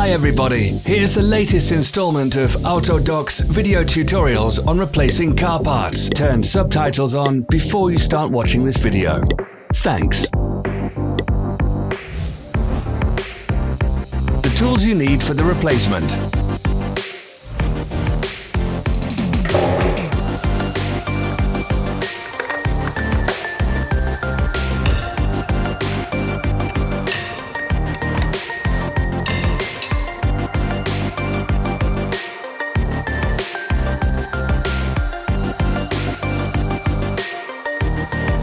Hi everybody, here's the latest installment of Autodoc's video tutorials on replacing car parts. Turn subtitles on before you start watching this video. Thanks. The tools you need for the replacement.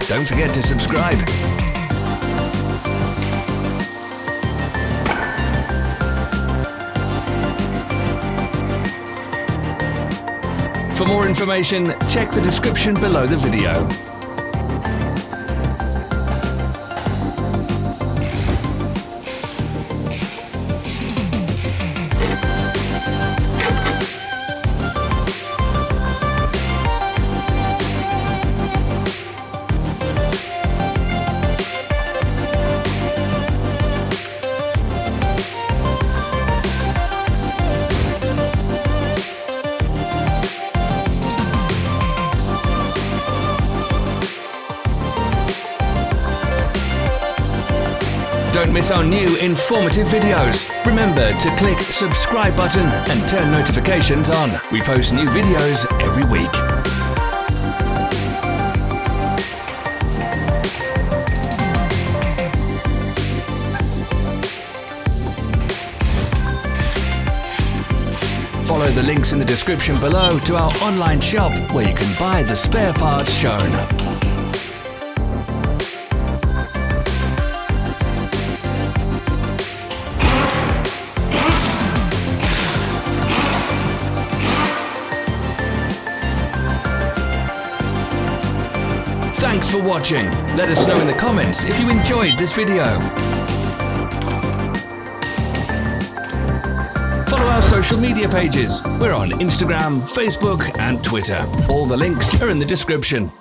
Don't forget to subscribe. For more information, check the description below the video. Don't miss our new informative videos. Remember to click subscribe button and turn notifications on. We post new videos every week. Follow the links in the description below to our online shop where you can buy the spare parts shown. Thanks for watching. Let us know in the comments if you enjoyed this video. Follow our social media pages. We're on Instagram, Facebook and Twitter. All the links are in the description.